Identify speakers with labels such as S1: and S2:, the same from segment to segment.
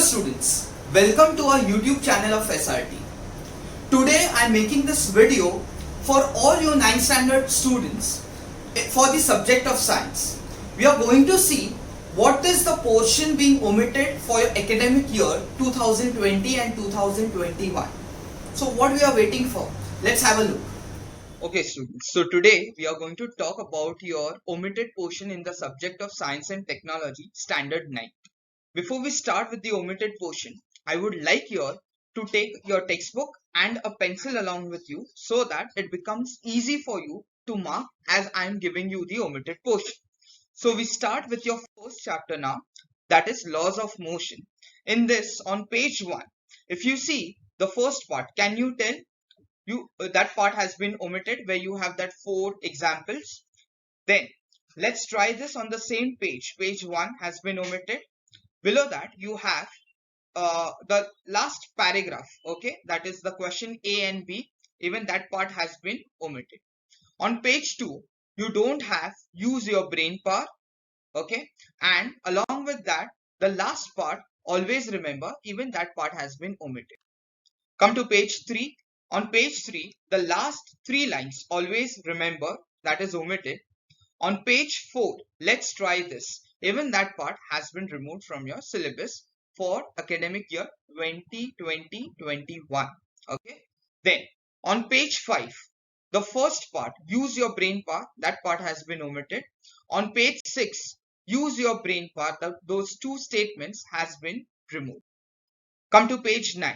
S1: Hello students, welcome to our YouTube channel of SRT. Today I am making this video for all your 9th standard students for the subject of science. We are going to see what is the portion being omitted for your academic year 2020 and 2021. So what we are waiting for? Let's have a look. Okay students, so today we are going to talk about your omitted portion in the subject of science and technology standard 9. Before we start with the omitted portion, I would like you to take your textbook and a pencil along with you so that it becomes easy for you to mark as I am giving you the omitted portion. So we start with your first chapter now, that is laws of motion. In this, on page 1, if you see the first part, can you tell that part has been omitted where you have that 4 examples? Then let's try this on the same page. Page 1 has been omitted. Below that you have the last paragraph, okay, that is the question A and B. Even that part has been omitted. On page 2 you don't have use your brain power, okay, and along with that the last part, always remember, even that part has been omitted. Come to page 3. On page 3 the last 3 lines, always remember, that is omitted. On page 4, let's try this. Even that part has been removed from your syllabus for academic year 2020-21. Okay. Then on page 5, the first part, use your brain power, that part has been omitted. On page 6, use your brain power, those 2 statements has been removed. Come to page 9.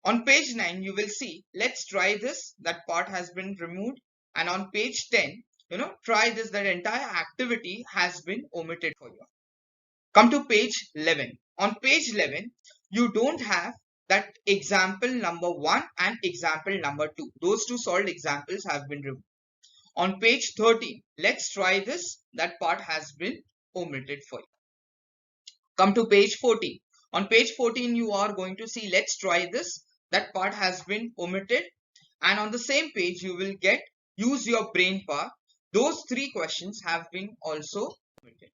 S1: On page 9 you will see, let's try this, that part has been removed. And on page 10, try this, that entire activity has been omitted for you. Come to page 11. On page 11 you don't have that example number 1 and example number 2. Those 2 solved examples have been removed. On page 13, let's try this, that part has been omitted for you. Come to page 14. On page 14 you are going to see, let's try this, that part has been omitted. And on the same page you will get use your brain power. Those 3 questions have been also omitted.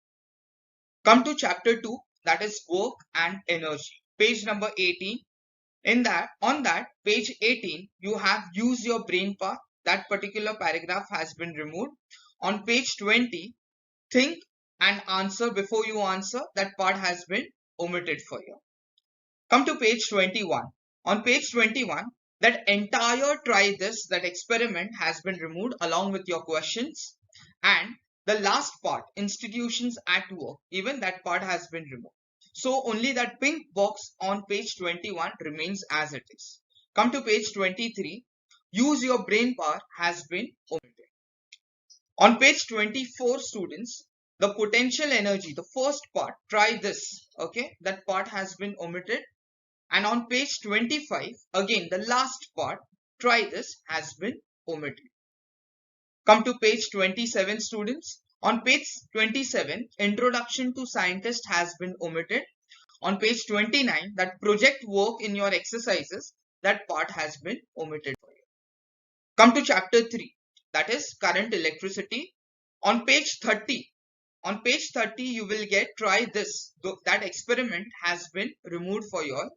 S1: Come to chapter 2, that is work and energy. Page number 18. On that page 18 you have use your brain power. That particular paragraph has been removed. On page 20, think and answer before you answer. That part has been omitted for you. Come to page 21. On page 21, that entire try this, that experiment has been removed along with your questions. And the last part, institutions at work, even that part has been removed. So only that pink box on page 21 remains as it is. Come to page 23, use your brain power has been omitted. On page 24, students, the potential energy, the first part, try this, okay, that part has been omitted. And on page 25, again the last part, try this, has been omitted. Come to page 27, students. On page 27, introduction to scientist has been omitted. On page 29, that project work in your exercises, that part has been omitted for you. Come to chapter 3, that is current electricity. On page 30, you will get try this, that experiment has been removed for you all.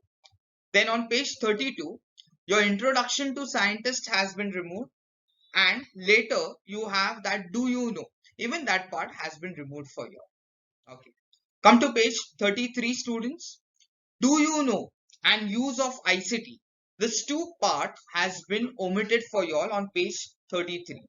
S1: Then on page 32, your introduction to scientist has been removed. And later you have that do you know, even that part has been removed for you. Okay. Come to page 33, students. Do you know and use of ICT. This 2 part has been omitted for you all on page 33.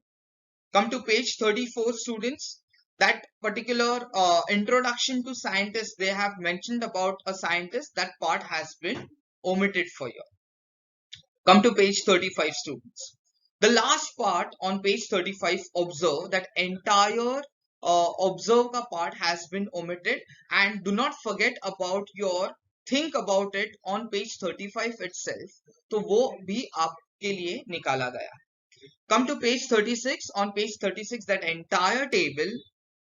S1: Come to page 34, students. That particular introduction to scientists, they have mentioned about a scientist, that part has been omitted for you. Come to page 35, students. The last part on page 35, observe, that entire observe ka part has been omitted. And do not forget about your think about it on page 35 itself. तो वो भी आपके लिए निकाला गया. Come to page 36. On page 36, that entire table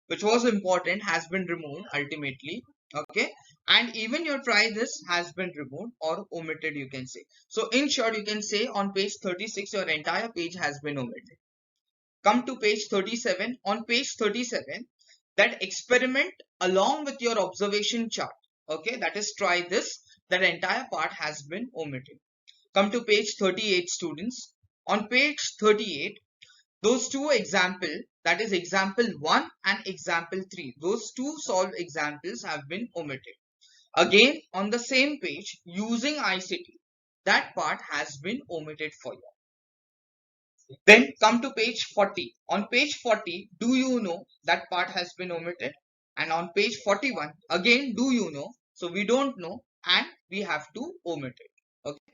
S1: which was important has been removed ultimately. Okay, and even your try this has been removed or omitted, you can say. So in short, you can say on page 36 your entire page has been omitted. Come to page 37. On page 37, that experiment along with your observation chart, okay, that is try this, that entire part has been omitted. Come to page 38, students. On page 38, those two examples, that is example 1 and example 3, those two solved examples have been omitted. Again, on the same page, using ICT, that part has been omitted for you. Then come to page 40. On page 40, do you know that part has been omitted? And on page 41, again, do you know? So we don't know and we have to omit it. Okay.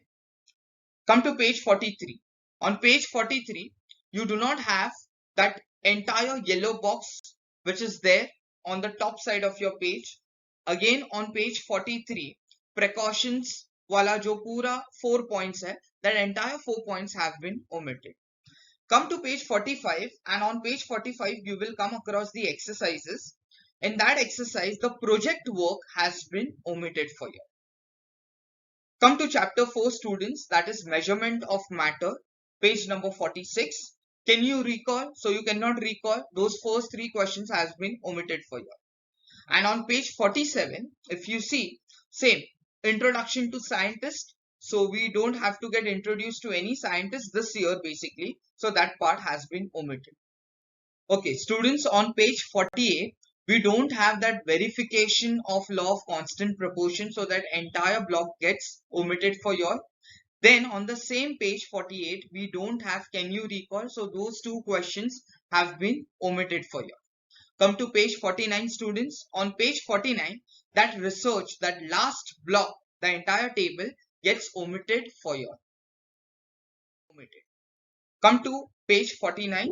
S1: Come to page 43. On page 43, you do not have that entire yellow box which is there on the top side of your page. Again, on page 43, precautions wala jo pura 4 points hai, that entire 4 points have been omitted. Come to page 45, and on page 45 you will come across the exercises. In that exercise, the project work has been omitted for you. Come to chapter 4, students, that is measurement of matter, page number 46. Can you recall? So you cannot recall, those first 3 questions has been omitted for you. And on page 47, if you see, same, introduction to scientist. So we don't have to get introduced to any scientist this year basically. So that part has been omitted. Okay, students, on page 48, we don't have that verification of law of constant proportion. So that entire block gets omitted for you all. Then on the same page 48, we don't have can you recall. So those 2 questions have been omitted for you. Come to page 49, students. On page 49, that research, that last block, the entire table gets omitted for you. Omitted. Come to page 49.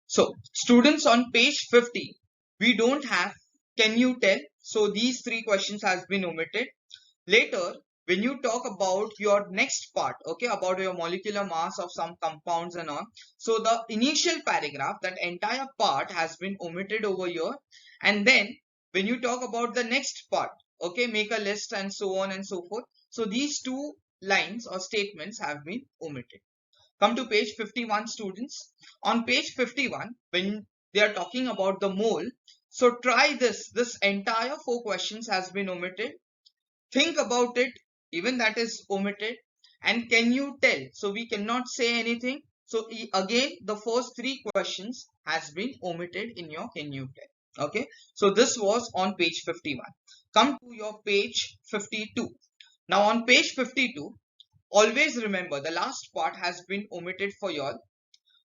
S1: So, students, on page 50, we don't have can you tell. So these 3 questions has been omitted. Later, when you talk about your next part, okay, about your molecular mass of some compounds and all, so the initial paragraph, that entire part has been omitted over here. And then when you talk about the next part, okay, make a list and so on and so forth, so these 2 lines or statements have been omitted. Come to page 51, students. On page 51, when they are talking about the mole, so try this entire 4 questions has been omitted. Think about it, even that is omitted. And can you tell? So we cannot say anything. So again, the first 3 questions has been omitted in your can you tell. Okay. So this was on page 51. Come to your page 52. Now on page 52, always remember the last part has been omitted for y'all.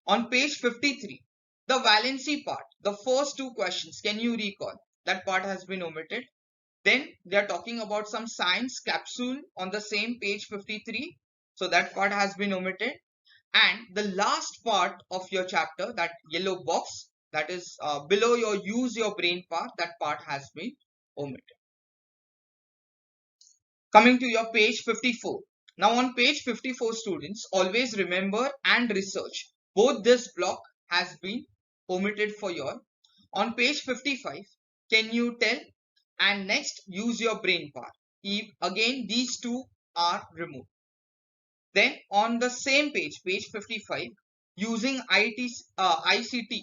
S1: On page 53, the valency part, the first 2 questions, can you recall? That part has been omitted. Then they are talking about some science capsule on the same page 53. So that part has been omitted. And the last part of your chapter, that yellow box, that is below your use your brain part, that part has been omitted. Coming to your page 54. Now on page 54, students, always remember and research. Both this block has been omitted for you all. On page 55, can you tell? And next, use your brain part. Again, these 2 are removed. Then on the same page, page 55, using ICT,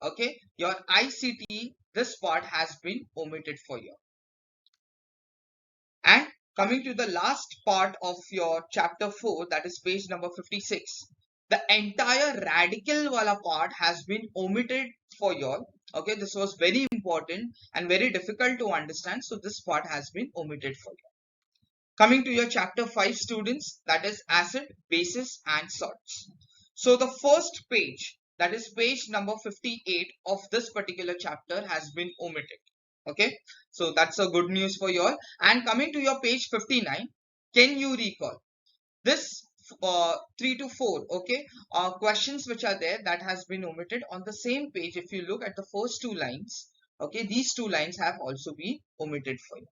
S1: okay, your ICT, this part has been omitted for you. And coming to the last part of your chapter 4, that is page number 56, the entire radical wala part has been omitted for you all. Okay, this was very important and very difficult to understand. So this part has been omitted for you. Coming to your chapter 5, students, that is acid, bases and salts. So the first page, that is page number 58 of this particular chapter has been omitted. Okay, so that's a good news for you all. And coming to your page 59, can you recall this 3 to 4, okay, questions which are there that has been omitted on the same page? If you look at the first 2 lines, okay, these 2 lines have also been omitted for you.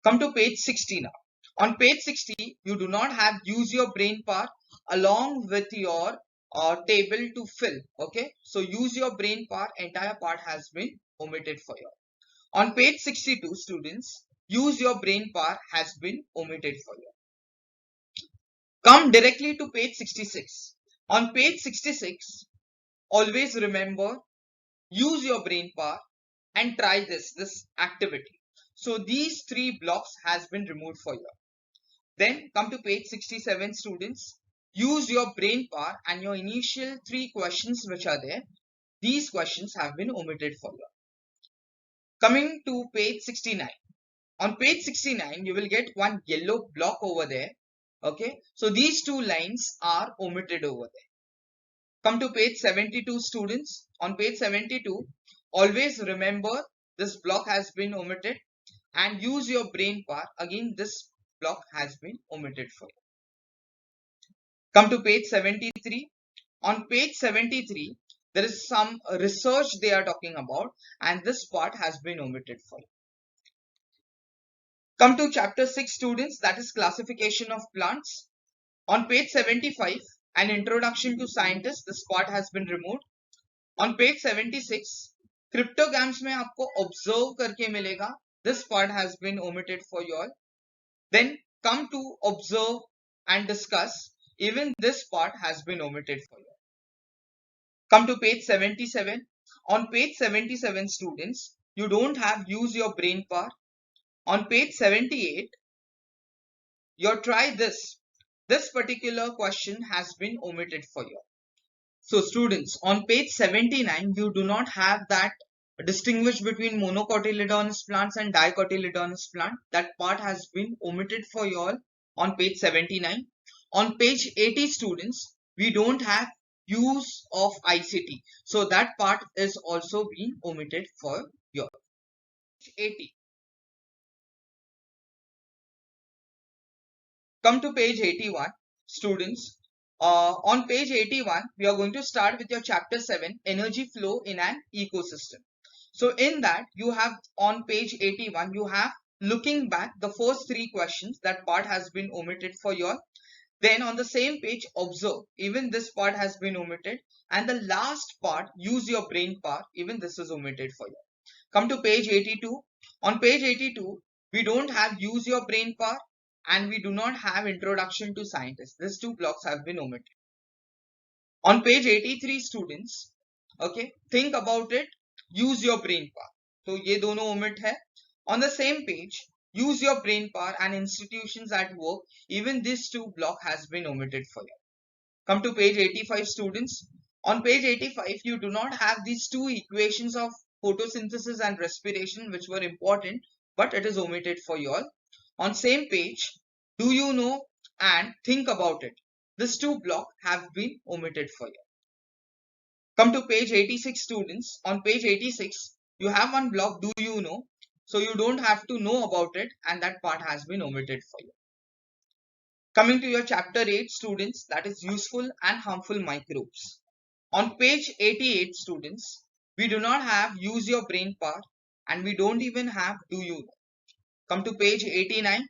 S1: Come to page 60 now. On page 60, you do not have use your brain part along with your table to fill. Okay, so use your brain part, entire part has been omitted for you. On page 62, students, use your brain part has been omitted for you. Come directly to page 66. On page 66, always remember, use your brain part. and try this activity. So these three blocks has been removed for you. Then come to page 67, students. Use your brain power and your initial three questions which are there. These questions have been omitted for you. Coming to page 69. On page 69, you will get one yellow block over there. Okay. So these two lines are omitted over there. Come to page 72, students. On page 72, always remember this block has been omitted and use your brain power. Again, this block has been omitted for you. Come to page 73. On page 73, there is some research they are talking about and this part has been omitted for you. Come to chapter 6, students, that is classification of plants. On page 75, an introduction to scientists, this part has been removed. On page 76, cryptograms में आपको observe करके मिलेगा. This part has been omitted for you all. Then come to observe and discuss. Even this part has been omitted for you. Come to page 77. On page 77, students, you don't have use your brain power. On page 78, you try this. This particular question has been omitted for you. So students, on page 79, you do not have that distinguish between monocotyledonous plants and dicotyledonous plant. That part has been omitted for you all on page 79. On page 80, students, we don't have use of ICT. So that part is also being omitted for you all. 80. Come to page 81, students. On page 81, we are going to start with your chapter 7, energy flow in an ecosystem. So in that, you have on page 81, you have looking back the first three questions. That part has been omitted for you all. Then on the same page, observe. Even this part has been omitted. And the last part, use your brain power. Even this is omitted for you. Come to page 82. On page 82, we don't have use your brain power and we do not have introduction to scientists. These two blocks have been omitted. On page 83, students, okay, think about it. Use your brain power. So ये दोनों omit है. On the same page, use your brain power and institutions at work. Even this two block has been omitted for you. Come to page 85, students. On page 85, you do not have these two equations of photosynthesis and respiration which were important, but it is omitted for you all. On same page, do you know and think about it. These two blocks have been omitted for you. Come to page 86, students. On page 86, you have one block, do you know? So you don't have to know about it and that part has been omitted for you. Coming to your chapter 8, students, that is useful and harmful microbes. On page 88, students, we do not have use your brain power and we don't even have do you know. Come to page 89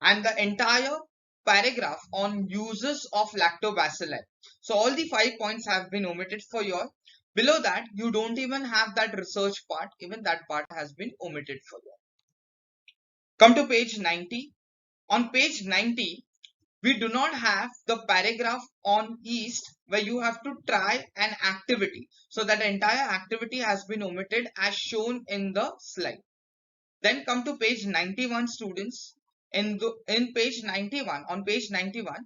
S1: and the entire paragraph on uses of lactobacilli. So all the 5 points have been omitted for you all. Below that, you don't even have that research part. Even that part has been omitted for you. Come to page 90. On page 90, we do not have the paragraph on yeast where you have to try an activity. So that entire activity has been omitted as shown in the slide. Then come to page 91, students. In page 91, on page 91,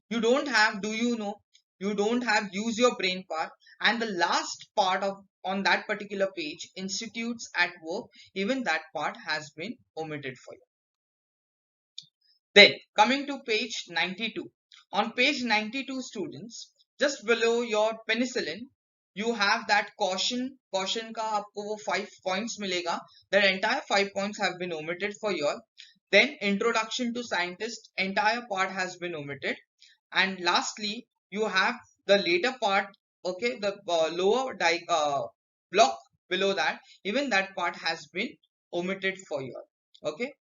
S1: you don't have do you know, you don't have use your brain power, and the last part of on that particular page, institutes at work, even that part has been omitted for you. Then coming to page 92, on page 92, students, just below your penicillin, you have that caution का आपको वो 5 points मिलेगा. That entire 5 points have been omitted for you all. Then introduction to scientist, entire part has been omitted. And lastly, you have the later part, okay, the lower block below that, even that part has been omitted for you all. Okay,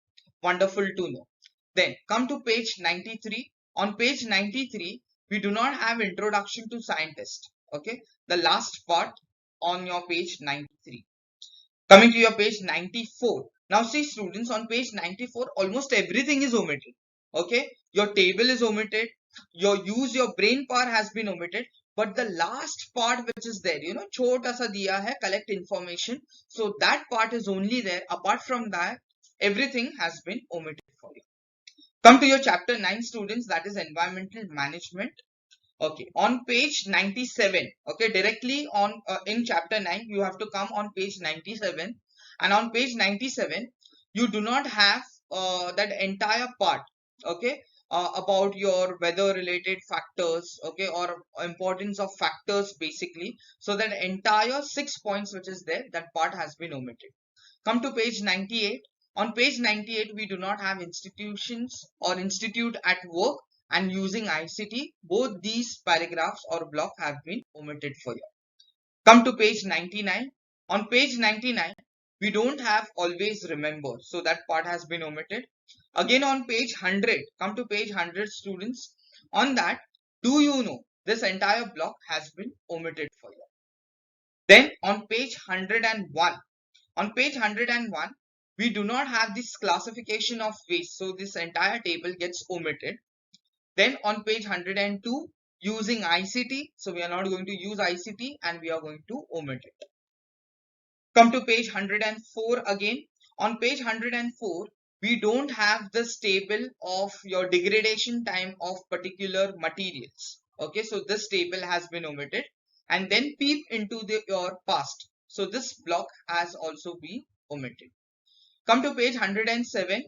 S1: wonderful to know. Then come to page 93. On page 93, we do not have introduction to scientist. Okay, the last part on your page 93. Coming to your page 94. Now see, students, on page 94, almost everything is omitted. Okay, your table is omitted. Your use your brain power has been omitted. but the last part which is there, chota sa diya hai, collect information. So that part is only there. Apart from that, everything has been omitted for you. Come to your chapter 9 students, that is environmental management. Okay, on page 97, okay, directly on in chapter 9, you have to come on page 97, and on page 97, you do not have that entire part, okay, about your weather related factors, okay, or importance of factors basically. So that entire 6 points which is there, that part has been omitted. Come to page 98. On page 98, we do not have institutions or institute at work and using ICT. Both these paragraphs or block have been omitted for you. Come to page 99. On page 99, we don't have always remember. So that part has been omitted. Again on page 100, come to page 100 students. On that, do you know, this entire block has been omitted for you. Then on page 101, on page 101, we do not have this classification of waste. So this entire table gets omitted. Then on page 102, using ICT. So we are not going to use ICT and we are going to omit it. Come to page 104 again. On page 104, we don't have this table of your degradation time of particular materials. Okay, so this table has been omitted. And then peep into your past. So this block has also been omitted. Come to page 107.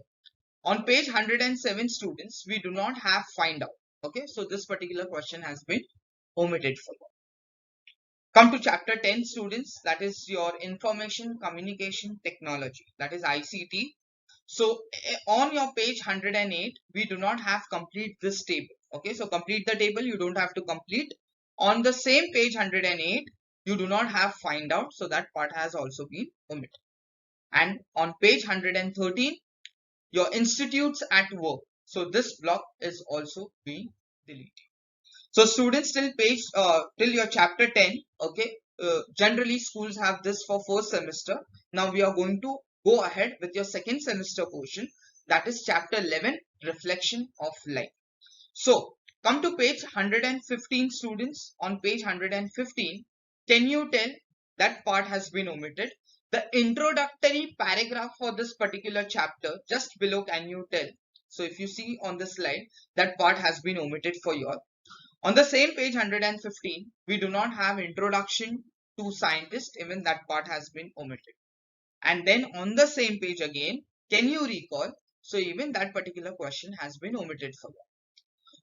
S1: On page 107 students, we do not have find out. Okay, so this particular question has been omitted for you. Come to chapter 10 students, that is your information communication technology, that is ICT. So on your page 108, we do not have complete this table. Okay, so complete the table, you don't have to complete. On the same page 108, you do not have find out, so that part has also been omitted. And on page 113, your institutes at work. So this block is also being deleted. So students till your chapter 10, okay, generally schools have this for first semester. Now we are going to go ahead with your second semester portion, that is chapter 11, reflection of light. So come to page 115 students. On page 115, can you tell, that part has been omitted. The introductory paragraph for this particular chapter just below, can you tell? So if you see on the slide, that part has been omitted for you all. On the same page 115, we do not have introduction to scientist, even that part has been omitted. And then on the same page again, can you recall? So even that particular question has been omitted for you.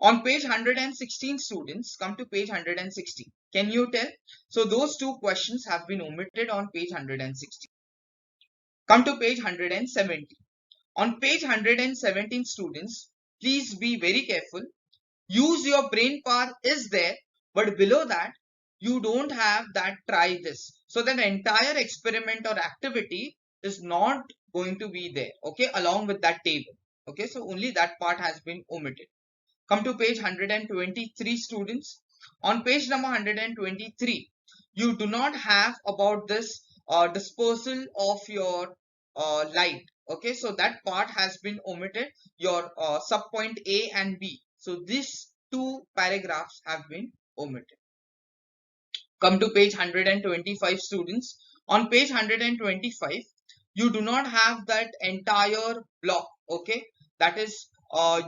S1: On page 116 students, come to page 116. Can you tell? So those two questions have been omitted on page 116. Come to page 117. On page 117 students, please be very careful. Use your brain power is there, but below that, you don't have that try this. So that entire experiment or activity is not going to be there, okay, along with that table. Okay, so only that part has been omitted. Come to page 123 students. On page number 123, you do not have about this dispersal of your light. Okay, so that part has been omitted, your subpoint A and B. So these two paragraphs have been omitted. Come to page 125 students. On page 125, you do not have that entire block. Okay, that is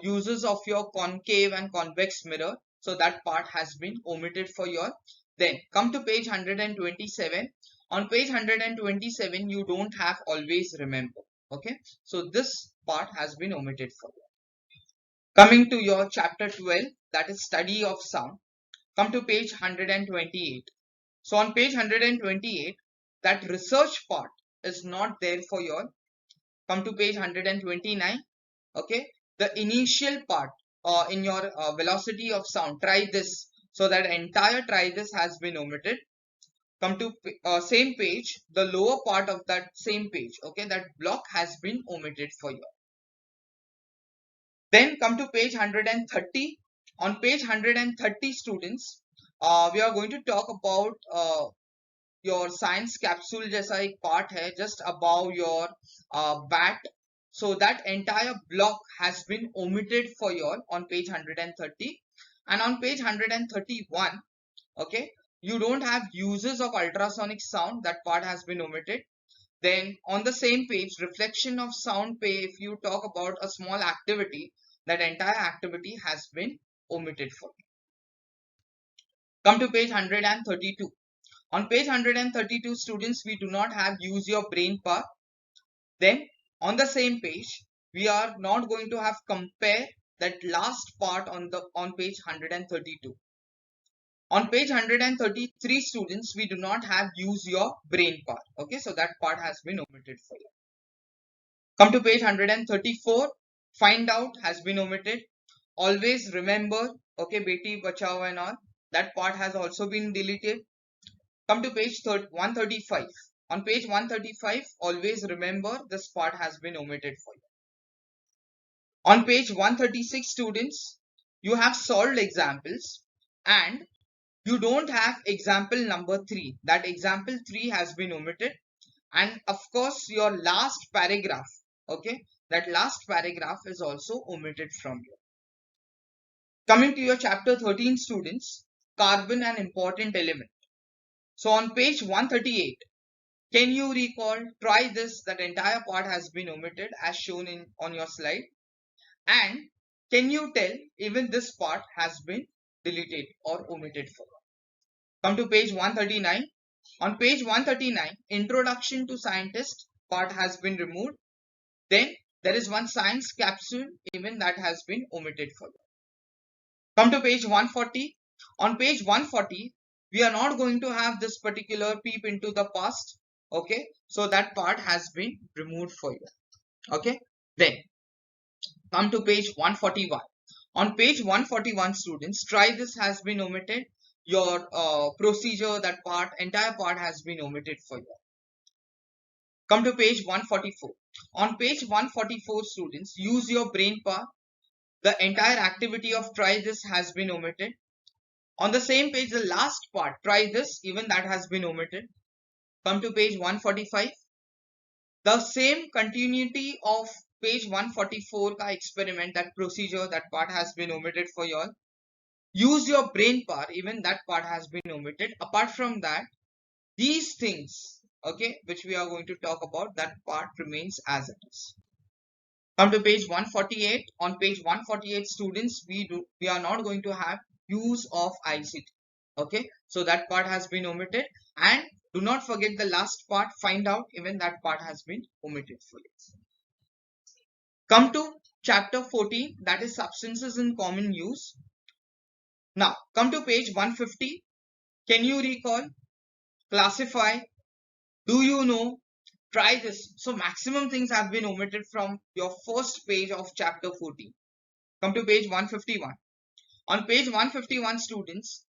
S1: uses of your concave and convex mirror. So that part has been omitted for your. Then come to page 127. On page 127, you don't have always remember. Okay, so this part has been omitted for you. Coming to your chapter 12, that is study of sound. Come to page 128. So on page 128, that research part is not there for you all. Come to page 129. Okay, the initial part in your velocity of sound, try this. So that entire try this has been omitted. Come to same page, the lower part of that same page. Okay, that block has been omitted for you. Then come to page 130. On page 130 students, we are going to talk about your science capsule जैसा एक part है just above your bat. So that entire block has been omitted for you all on page 130. And on page 131, Okay, you don't have uses of ultrasonic sound, that part has been omitted. Then on the same page, reflection of sound pay, if you talk about a small activity, that entire activity has been omitted for you. Come to page 132. On page 132, students, we do not have use your brain power. Then on the same page, we are not going to have compare, that last part on page 132. On page 133, students, we do not have use your brain part. Okay, so that part has been omitted for you. Come to page 134, find out has been omitted. Always remember, okay, Beti Bachao and all, that part has also been deleted. Come to page 135. On page 135, always remember, this part has been omitted for you. On page 136, students, you have solved examples and you don't have example number 3. That example 3 has been omitted. And of course, your last paragraph, okay, that last paragraph is also omitted from you. Coming to your chapter 13, students, carbon, an important element. So on page 138, can you recall, try this, that entire part has been omitted as shown on your slide. And can you tell, even this part has been deleted or omitted for you. Come to page 139. On page 139, introduction to scientist part has been removed. Then there is one science capsule, even that has been omitted for you. Come to page 140. On page 140, we are not going to have this particular peep into the past. Okay, so that part has been removed for you. Okay, then come to page 141. On page 141, students, try this has been omitted. Your procedure, that part, entire part has been omitted for you. Come to page 144. On page 144, students, use your brain power. The entire activity of try this has been omitted. On the same page, the last part, try this, even that has been omitted. Come to page 145. The same continuity of page 144 ka experiment, that procedure, that part has been omitted for you all. Use your brain power, even that part has been omitted. Apart from that, these things, okay, which we are going to talk about, that part remains as it is. Come to page 148. On page 148, students, we are not going to have use of ICT. Okay, so that part has been omitted. And do not forget the last part, find out, even that part has been omitted for you. Come to chapter 14, that is substances in common use. Now come to page 150. Can you recall, classify, do you know, try this. So maximum things have been omitted from your first page of chapter 14. Come to page 151. On page 151, students,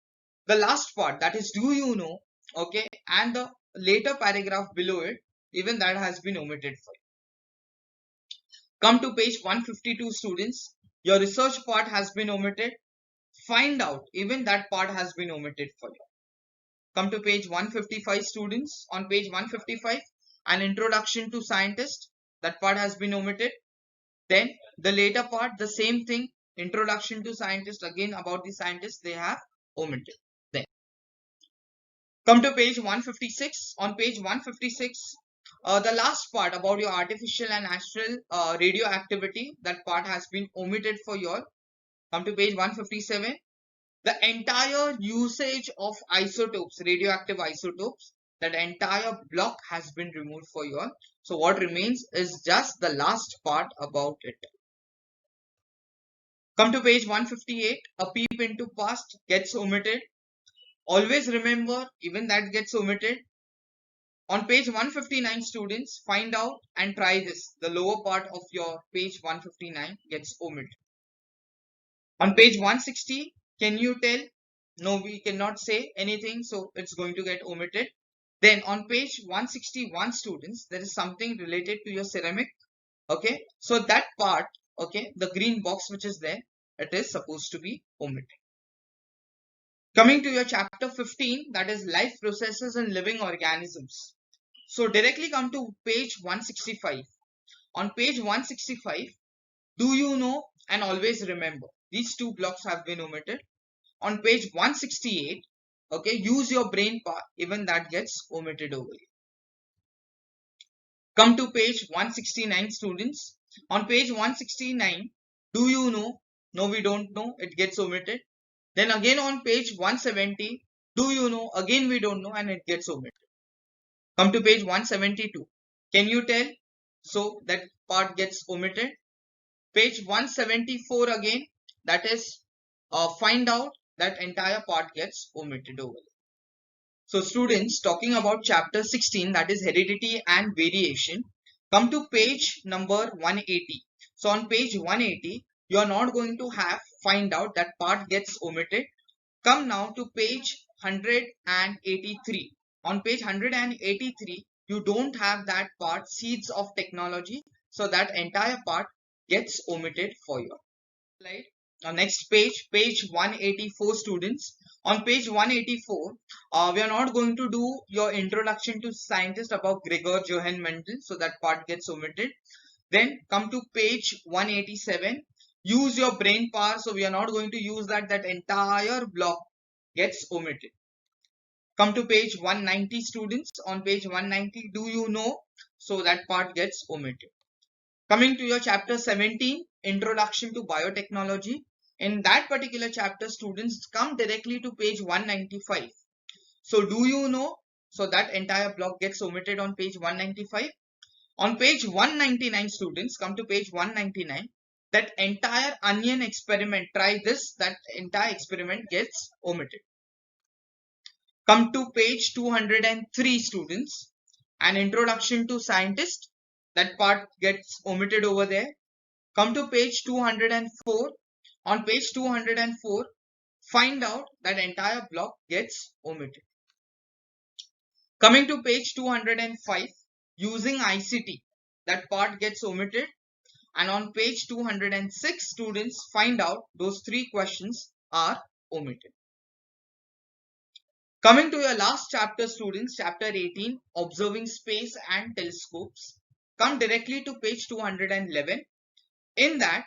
S1: the last part, that is do you know, okay, and the later paragraph below it, even that has been omitted for you. Come to page 152, students, your research part has been omitted. Find out, even that part has been omitted for you. Come to page 155, students. On page 155, an introduction to scientist, that part has been omitted. Then the later part, the same thing, introduction to scientist, again about the scientist, they have omitted. Then come to page 156. On page 156, the last part about your artificial and natural radioactivity, that part has been omitted for you all. Come to page 157. The entire usage of isotopes, radioactive isotopes, that entire block has been removed for you all. So what remains is just the last part about it. Come to page 158. A peep into past gets omitted. Always remember, even that gets omitted. On page 159, students, find out and try this. The lower part of your page 159 gets omitted. On page 160, can you tell? No, we cannot say anything, so it's going to get omitted. Then on page 161, students, there is something related to your ceramic. Okay, so that part, okay, the green box which is there, it is supposed to be omitted. Coming to your chapter 15, that is life processes in living organisms. So directly come to page 165. On page 165, do you know and always remember, these two blocks have been omitted. On page 168, Okay, use your brain part, even that gets omitted over here. Come to page 169, students. On page 169, do you know? No, we don't know. It gets omitted. Then again on page 170, do you know? Again we don't know and it gets omitted. Come to page 172. Can you tell? So that part gets omitted. Page 174 again, that is find out, that entire part gets omitted over there. So students, talking about chapter 16, that is heredity and variation. Come to page number 180. So on page 180, you are not going to have find out, that part gets omitted. Come now to page 183. On page 183, you don't have that part, seeds of technology. So that entire part gets omitted for you. Slide. Next page, page 184, students. On page 184, we are not going to do your introduction to scientist about Gregor Johann Mendel, so that part gets omitted. Then come to page 187, use your brain power, so we are not going to use that, that entire block gets omitted. Come to page 190, students. On page 190, do you know? So that part gets omitted. Coming to your chapter 17, introduction to biotechnology. In that particular chapter, students, come directly to page 195. So do you know? So that entire block gets omitted on page 195. On page 199, students, come to page 199. That entire onion experiment, try this, that entire experiment gets omitted. Come to page 203, students, an introduction to scientist. That part gets omitted over there. Come to page 204. On page 204, find out, that entire block gets omitted. Coming to page 205, using ICT, that part gets omitted. And on page 206, students, find out, those 3 questions are omitted. Coming to your last chapter, students, chapter 18, observing space and telescopes. Come directly to page 211. In that,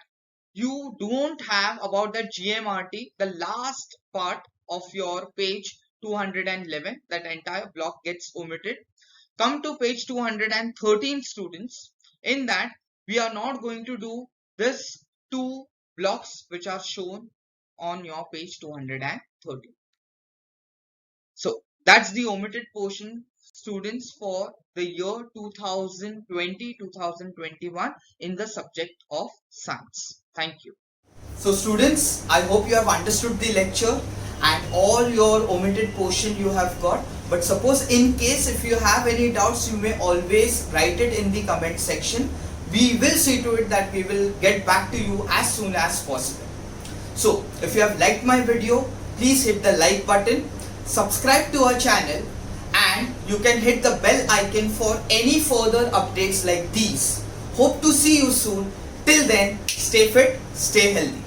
S1: you don't have about the GMRT, the last part of your page 211, that entire block gets omitted. Come to page 213, students. In that, we are not going to do this 2 blocks which are shown on your page 213. So that's the omitted portion, students, for the year 2020-2021 in the subject of science. Thank you.
S2: So students, I hope you have understood the lecture and all your omitted portion you have got. But suppose in case if you have any doubts, you may always write it in the comment section. We will see to it that we will get back to you as soon as possible. So if you have liked my video, please hit the like button, subscribe to our channel, and you can hit the bell icon for any further updates like these. Hope to see you soon. Till then, stay fit, stay healthy.